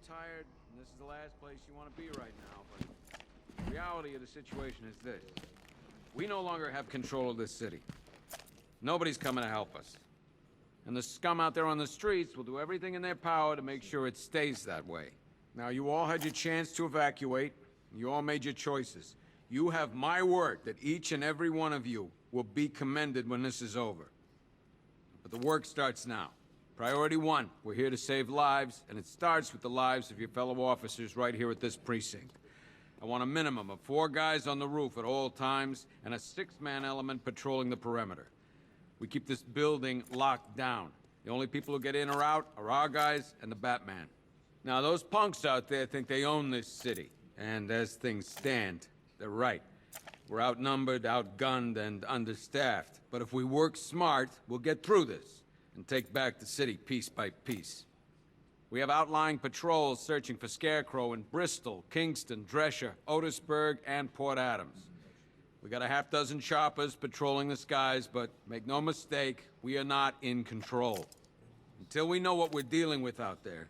tired, and this is the last place you want to be right now, but the reality of the situation is this. We no longer have control of this city. Nobody's coming to help us. And the scum out there on the streets will do everything in their power to make sure it stays that way. Now, you all had your chance to evacuate. You all made your choices. You have my word that each and every one of you will be commended when this is over. But the work starts now. Priority one, we're here to save lives, and it starts with the lives of your fellow officers right here at this precinct. I want a minimum of 4 guys on the roof at all times, and a 6-man element patrolling the perimeter. We keep this building locked down. The only people who get in or out are our guys and the Batman. Now, those punks out there think they own this city, and as things stand, they're right. We're outnumbered, outgunned, and understaffed. But if we work smart, we'll get through this and take back the city piece by piece. We have outlying patrols searching for Scarecrow in Bristol, Kingston, Drescher, Otisburg, and Port Adams. We got a half-dozen choppers patrolling the skies, but make no mistake, we are not in control. Until we know what we're dealing with out there,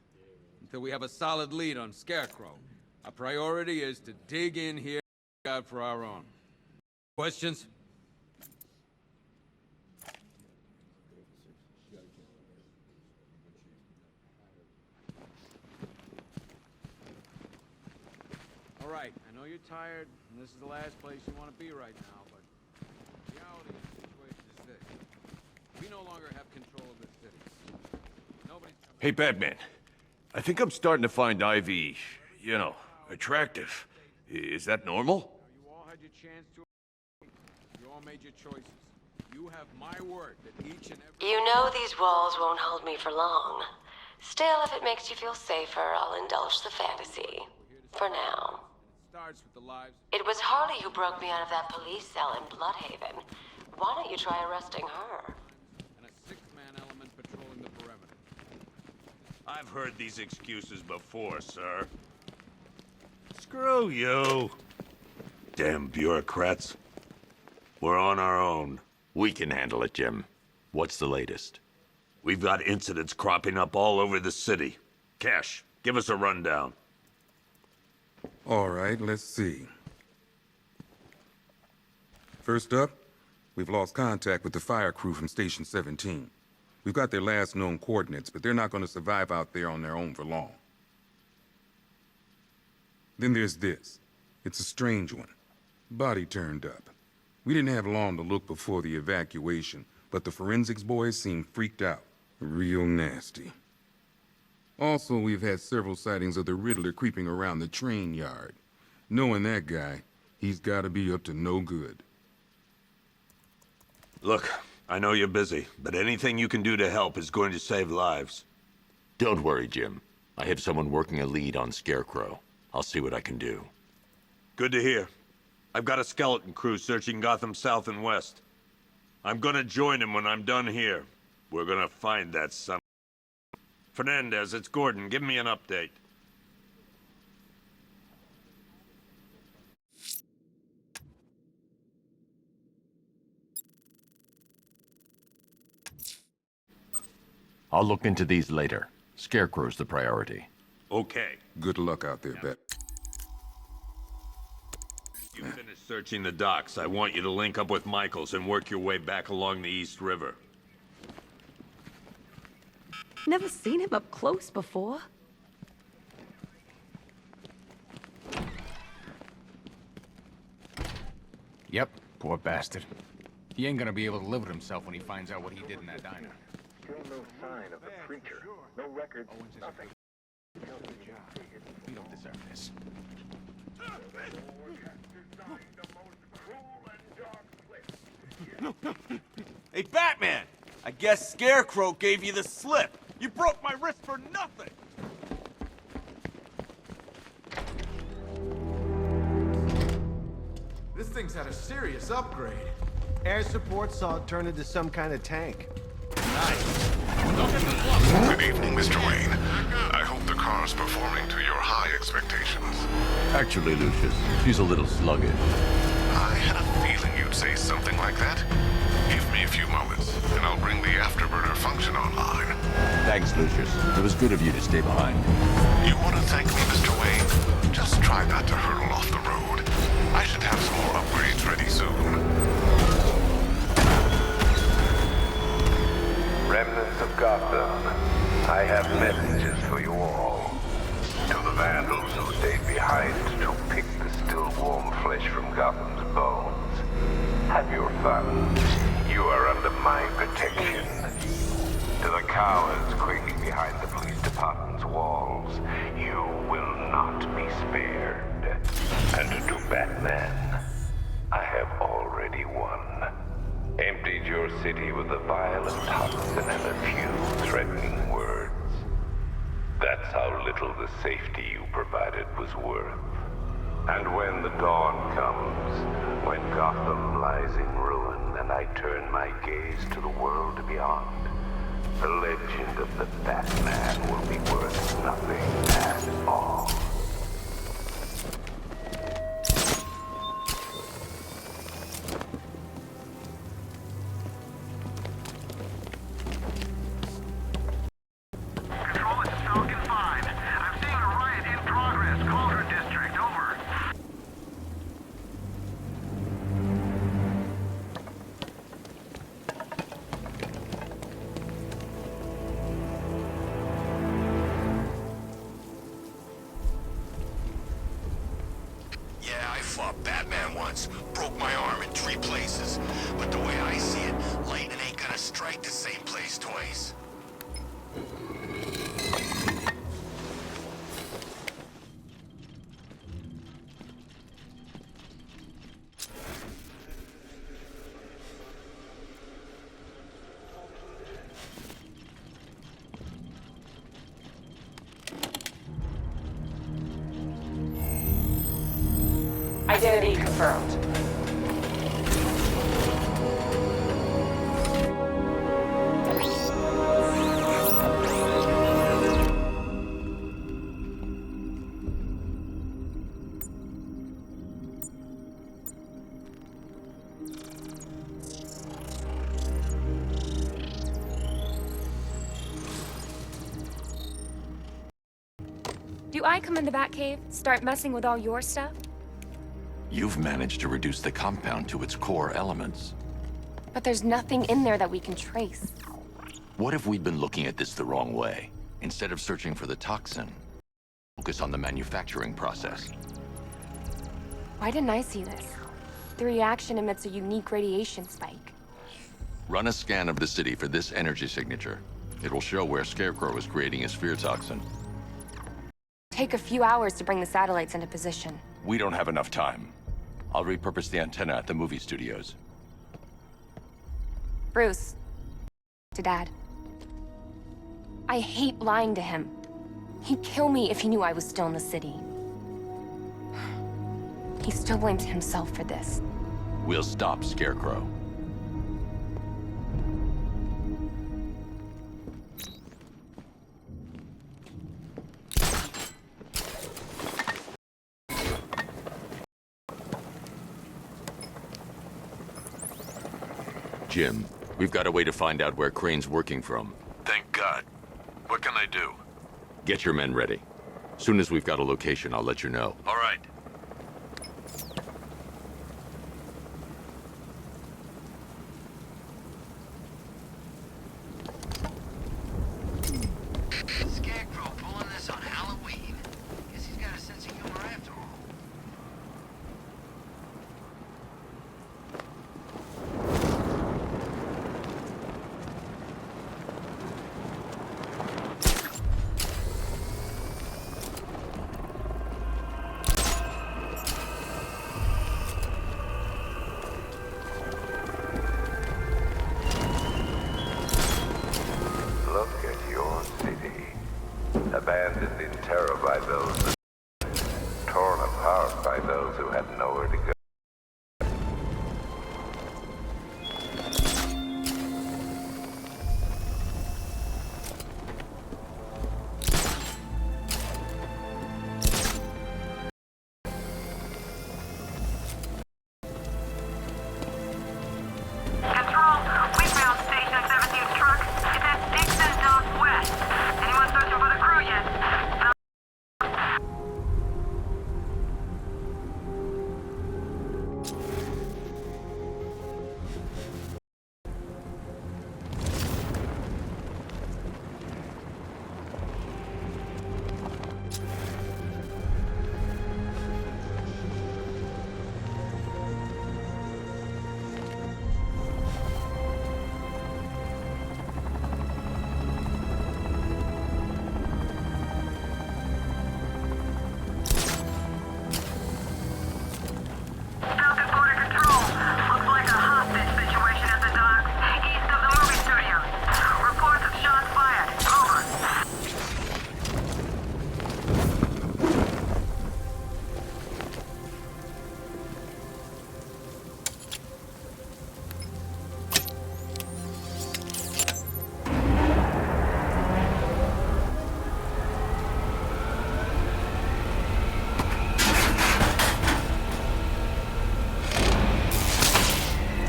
until we have a solid lead on Scarecrow, our priority is to dig in here and look out for our own. Questions? All right, I know you're tired, and this is the last place you want to be right now, but the reality of the situation is this. We no longer have control of this city. Nobody's coming. Hey, Batman. I think I'm starting to find Ivy, you know, attractive. Is that normal? You all had your chance to. You all made your choices. You have my word that each and every. You know these walls won't hold me for long. Still, if it makes you feel safer, I'll indulge the fantasy. For now. Starts with the lives. It was Harley who broke me out of that police cell in Bloodhaven. Why don't you try arresting her? And a 6-man element patrolling the perimeter. I've heard these excuses before, sir. Screw you. Damn bureaucrats. We're on our own. We can handle it, Jim. What's the latest? We've got incidents cropping up all over the city. Cash, give us a rundown. All right, let's see. First up, we've lost contact with the fire crew from Station 17. We've got their last known coordinates, but they're not going to survive out there on their own for long. Then there's this. It's a strange one. Body turned up. We didn't have long to look before the evacuation, but the forensics boys seemed freaked out. Real nasty. Also, we've had several sightings of the Riddler creeping around the train yard. Knowing that guy, he's gotta be up to no good. Look, I know you're busy, but anything you can do to help is going to save lives. Don't worry, Jim. I have someone working a lead on Scarecrow. I'll see what I can do. Good to hear. I've got a skeleton crew searching Gotham South and West. I'm gonna join him when I'm done here. We're gonna find that son. Fernandez, it's Gordon. Give me an update. I'll look into these later. Scarecrow's the priority. Okay. Good luck out there, Bet. You finish searching the docks. I want you to link up with Michaels and work your way back along the East River. Never seen him up close before. Yep, poor bastard. He ain't gonna be able to live with himself when he finds out what he did in that diner. Still no sign of the preacher. No records, nothing. We don't deserve this. Hey, Batman! I guess Scarecrow gave you the slip. You broke my wrist for nothing! This thing's had a serious upgrade. Air support saw it turn into some kind of tank. Nice. Good evening, Mr. Wayne. I hope the car's performing to your high expectations. Actually, Lucius, she's a little sluggish. I had a feeling you'd say something like that. Give me a few moments, and I'll bring the afterburner function online. Thanks, Lucius. It was good of you to stay behind. You want to thank me, Mr. Wayne? Just try not to hurtle off the road. I should have some more upgrades ready soon. Remnants of Gotham, I have messages for you all. To the vandals who stayed behind to pick the still warm flesh from Gotham's bones. Have your fun. You are under my protection. To the cowards quaking behind the police department's walls, you will not be spared. And to Batman, I have already won. Emptied your city with a violent toxin and a few threatening words. That's how little the safety you provided was worth. And when the dawn comes, when Gotham lies in ruin and I turn my gaze to the world beyond, the legend of the Batman will be worth nothing at all. Control, it's Falcon 5. I'm seeing a riot in progress. Cauldron District, over. Yeah, I fought Batman once. Broke my arm in 3 places. But the way I see it, lightning ain't gonna strike the same place twice. Identity confirmed. Do I come in the Batcave, start messing with all your stuff? You've managed to reduce the compound to its core elements. But there's nothing in there that we can trace. What if we'd been looking at this the wrong way? Instead of searching for the toxin, focus on the manufacturing process. Why didn't I see this? The reaction emits a unique radiation spike. Run a scan of the city for this energy signature. It will show where Scarecrow is creating his fear toxin. Take a few hours to bring the satellites into position. We don't have enough time. I'll repurpose the antenna at the movie studios. Bruce. To Dad. I hate lying to him. He'd kill me if he knew I was still in the city. He still blames himself for this. We'll stop Scarecrow. Jim, we've got a way to find out where Crane's working from. Thank God. What can I do? Get your men ready. Soon as we've got a location, I'll let you know. All right. Scarecrow pulling this on Halloween. Guess he's got a sense of humor after all. Look at your city. Abandoned in terror by those, torn apart by those who had nowhere to go. Control, we found Station 17's truck. It's at Dixon Dock West.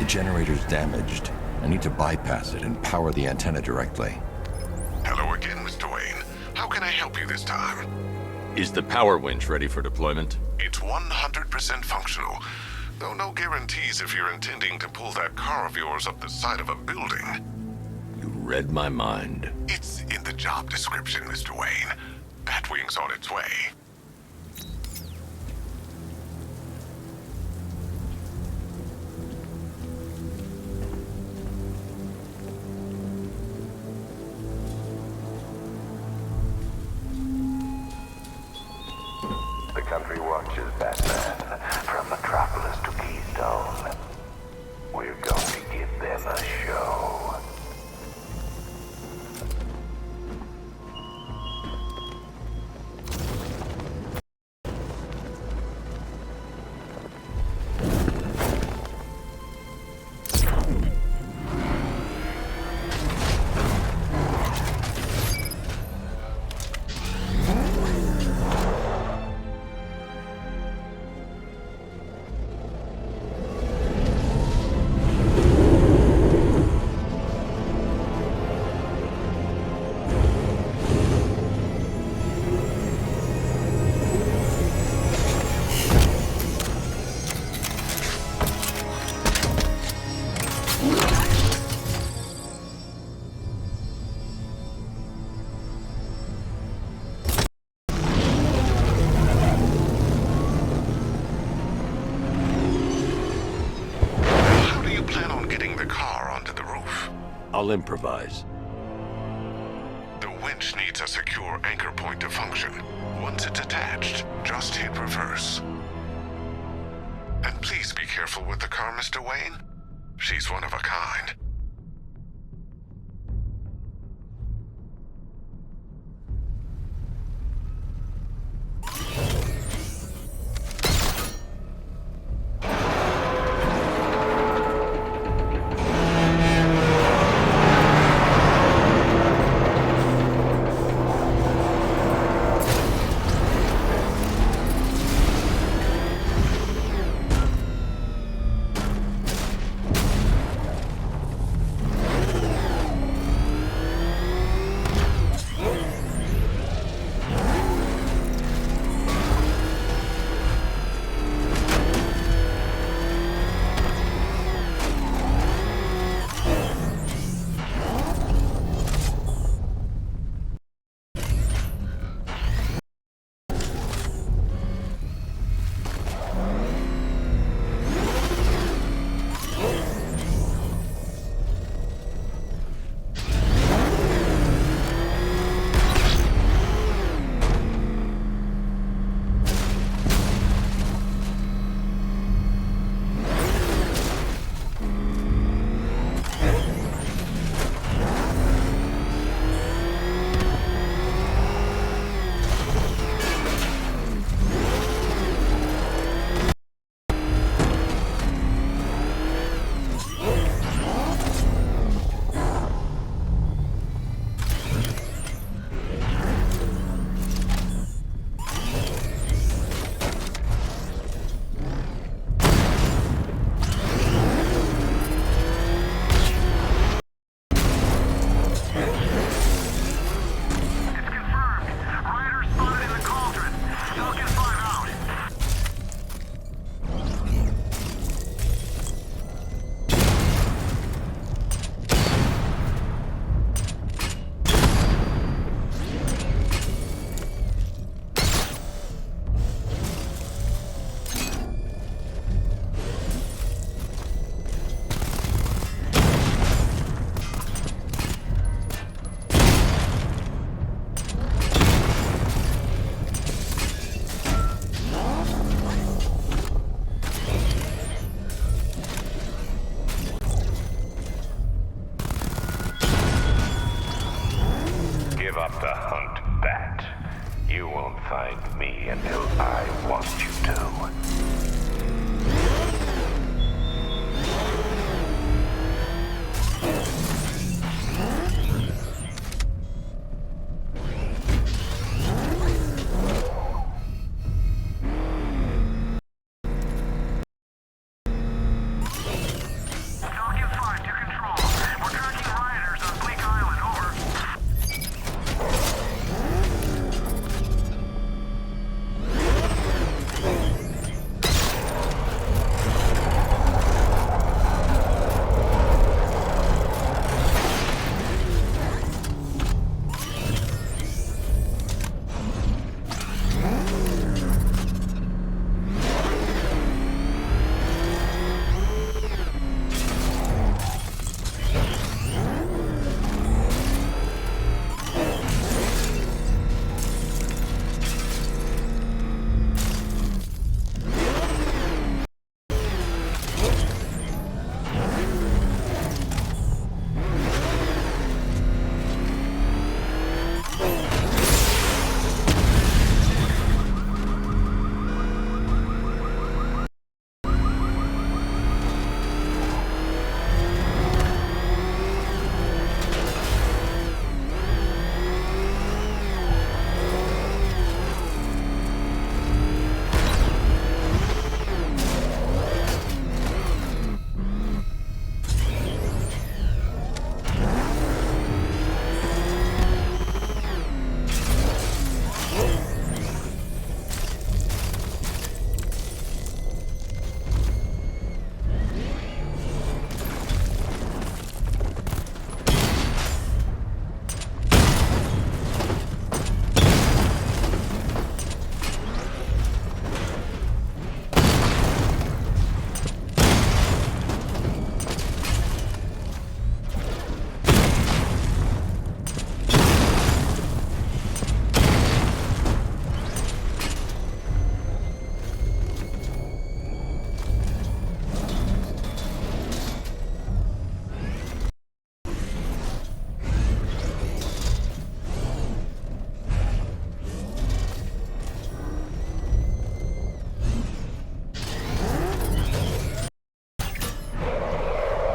The generator's damaged. I need to bypass it and power the antenna directly. Hello again, Mr. Wayne. How can I help you this time? Is the power winch ready for deployment? It's 100% functional, though no guarantees if you're intending to pull that car of yours up the side of a building. You read my mind. It's in the job description, Mr. Wayne. Batwing's on its way. The country watches, Batman, from Metropolis to Keystone. We're going to give them a show. I'll improvise. The winch needs a secure anchor point to function. Once it's attached, just hit reverse. And please be careful with the car, Mr. Wayne. She's one of a kind.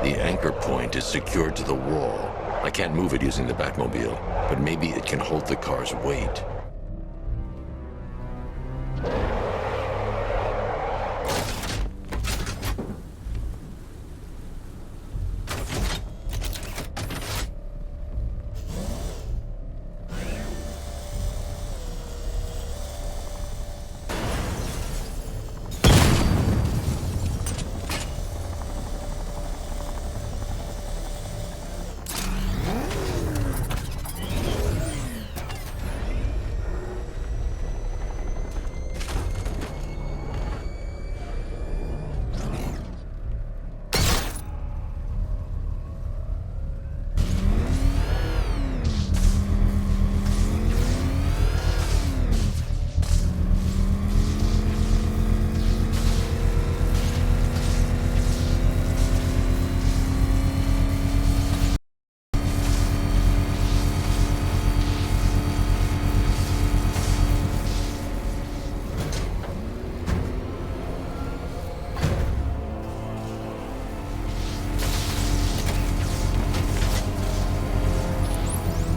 The anchor point is secured to the wall. I can't move it using the Batmobile, but maybe it can hold the car's weight.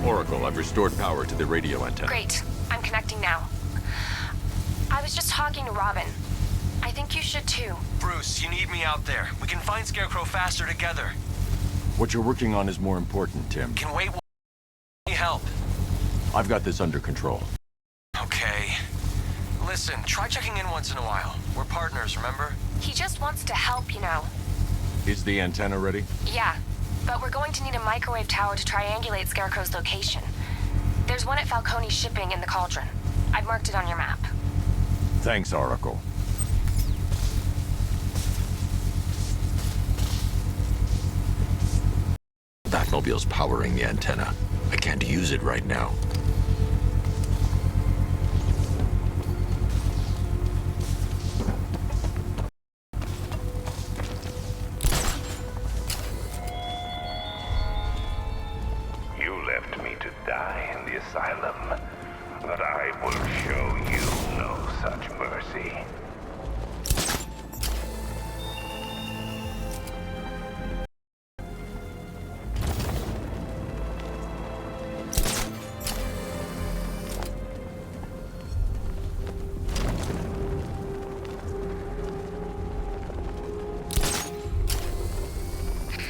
Oracle, I've restored power to the radio antenna. Great. I'm connecting now. I was just talking to Robin. I think you should too. Bruce, you need me out there. We can find Scarecrow faster together. What you're working on is more important, Tim. Can wait. Need help. I've got this under control. Okay. Listen, try checking in once in a while. We're partners, remember? He just wants to help, you know. Is the antenna ready? Yeah, but we're going to need a microwave tower to triangulate Scarecrow's location. There's one at Falcone's shipping in the Cauldron. I've marked it on your map. Thanks, Oracle. Batmobile's powering the antenna. I can't use it right now. You left me to die in the asylum, but I will show you no such mercy.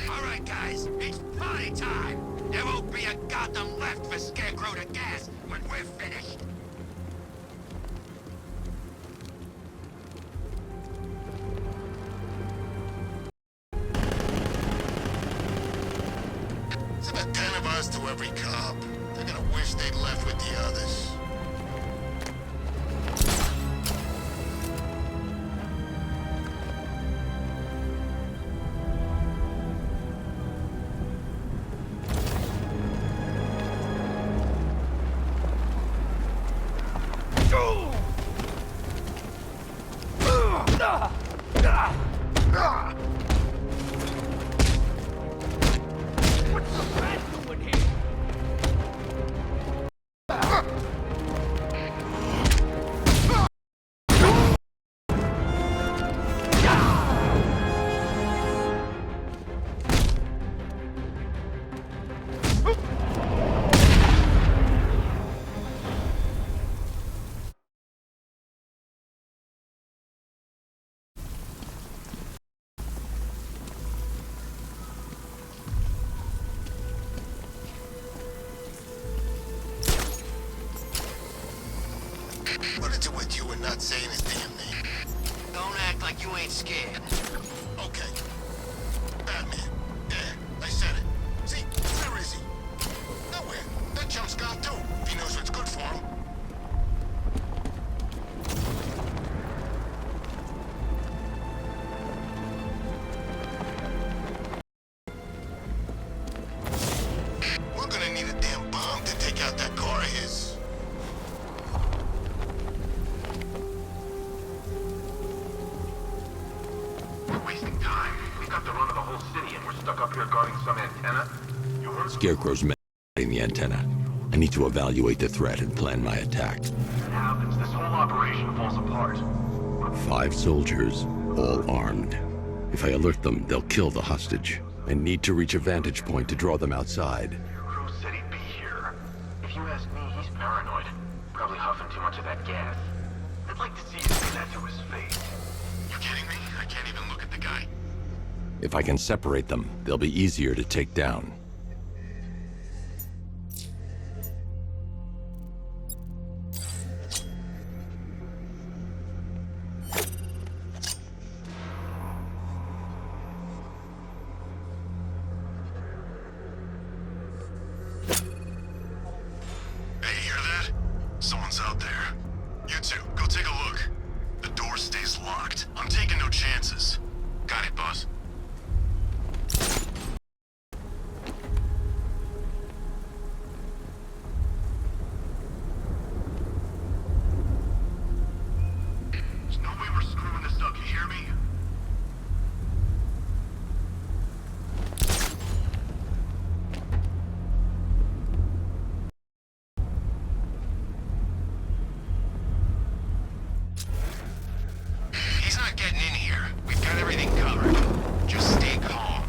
All right, guys, it's party time. There won't be a Gotham left for Scarecrow to gas when we're finished. It's about 10 of us to every cop. They're gonna wish they'd left with the others. What is it with you and not saying his damn name? Don't act like you ain't scared. Okay. Batman. Yeah, I said it. See, where is he? Nowhere. That chump's gone too, if he knows what's good for him. We're gonna need a damn bomb to take out that car of his. We're wasting time. We've got the run of the whole city and we're stuck up here guarding some antenna. You heard? Scarecrow's men the antenna. I need to evaluate the threat and plan my attack. If it happens, this whole operation falls apart. 5 soldiers, all armed. If I alert them, they'll kill the hostage. and need to reach a vantage point to draw them outside. Crew said he'd be here. If you ask me, he's paranoid. Probably huffing too much of that gas. I'd like to see you say that to his face. You kidding me? I can't even look at the guy. If I can separate them, they'll be easier to take down. Hey, hear that? Someone's out there. You two, go take a look. The door stays locked. I'm taking no chances. Got it, boss. There's no way we're screwing this up, you hear me? He's not getting in here. We've got everything covered. Just stay calm.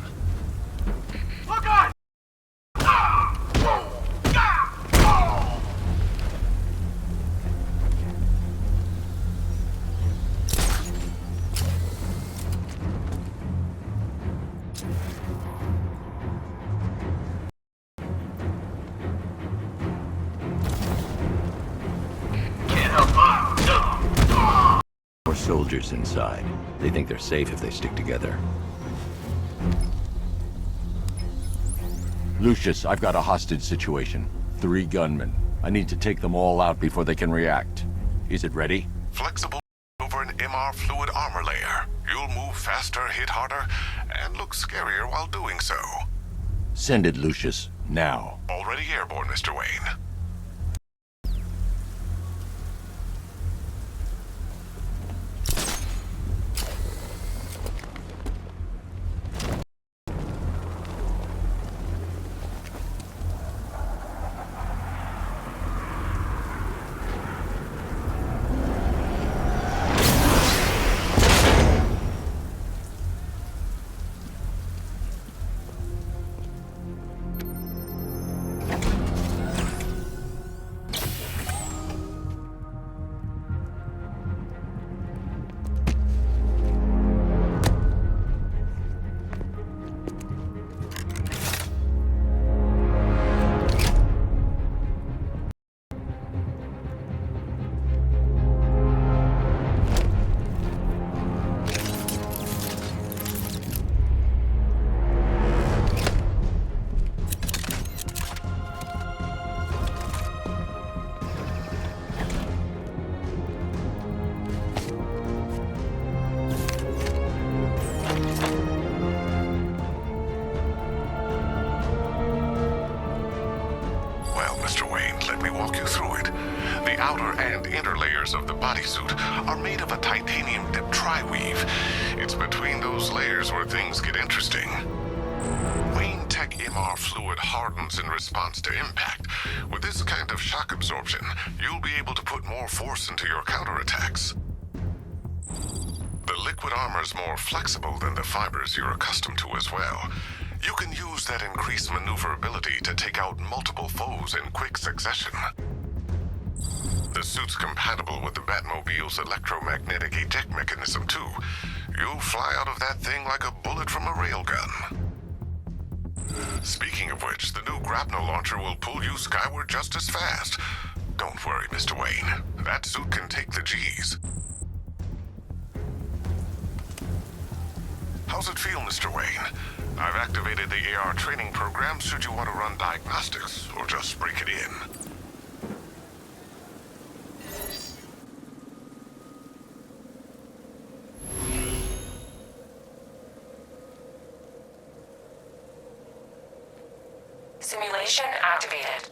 Look on! More soldiers inside. They think they're safe if they stick together. Lucius, I've got a hostage situation. 3 gunmen. I need to take them all out before they can react. Is it ready? Flexible over an MR fluid armor layer. You'll move faster, hit harder, and look scarier while doing so. Send it, Lucius. Now. Already airborne, Mr. Wayne. Well, Mr. Wayne, let me walk you through it. The outer and inner layers of the bodysuit are made of a titanium-dipped tri-weave. It's between those layers where things get interesting. Wayne Tech MR fluid hardens in response to impact. With this kind of shock absorption, you'll be able to put more force into your counterattacks. The liquid armor's more flexible than the fibers you're accustomed to as well. You can use that increased maneuverability to take out multiple foes in quick succession. The suit's compatible with the Batmobile's electromagnetic eject mechanism, too. You'll fly out of that thing like a bullet from a railgun. Speaking of which, the new grapnel launcher will pull you skyward just as fast. Don't worry, Mr. Wayne. That suit can take the G's. How's it feel, Mr. Wayne? I've activated the AR training program should you want to run diagnostics, or just break it in. Simulation activated.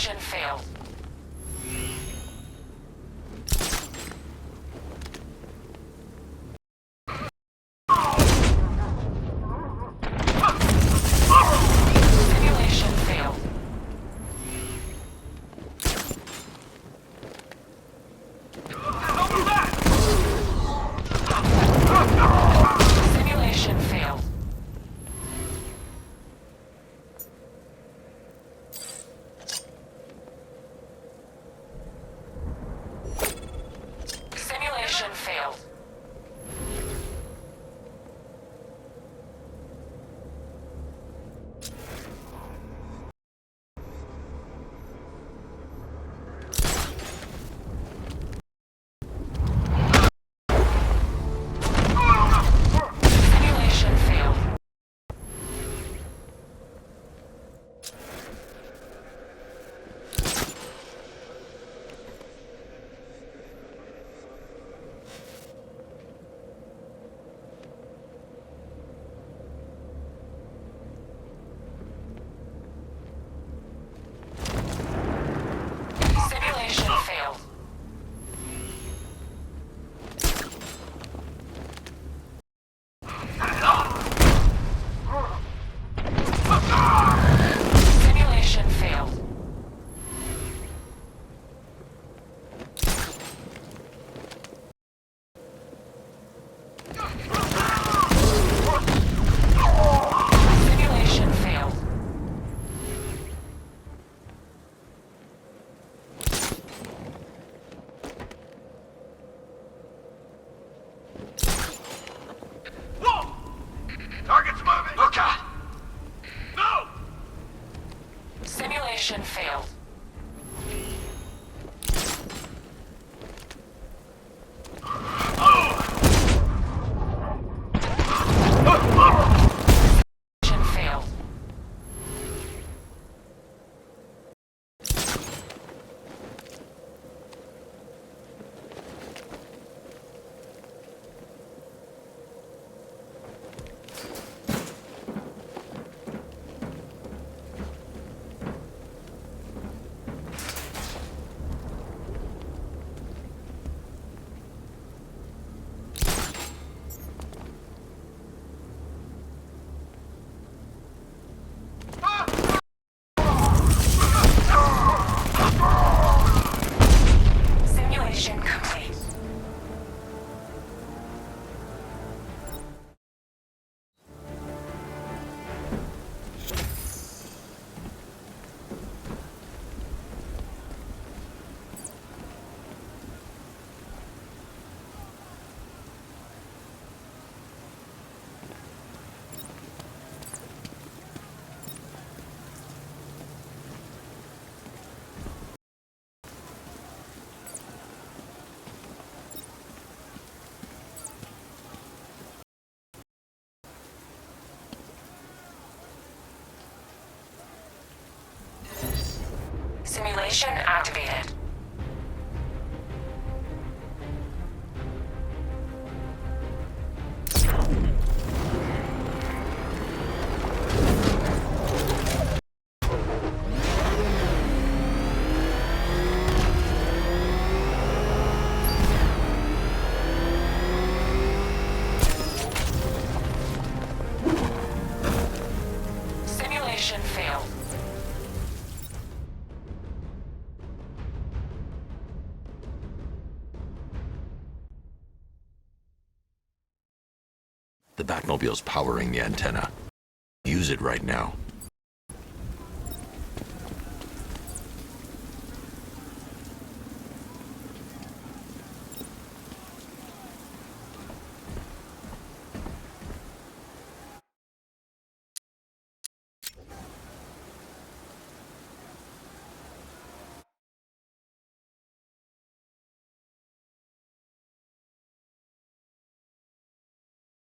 Simulation failed. Simulation failed. Simulation failed. Simulation failed. Simulation failed. Simulation failed. Simulation failed. Simulation failed. Target's moving! Look out! No! Simulation failed. Simulation failed. Simulation complete. Simulation activated. Simulation failed. The Batmobile's powering the antenna. Use it right now.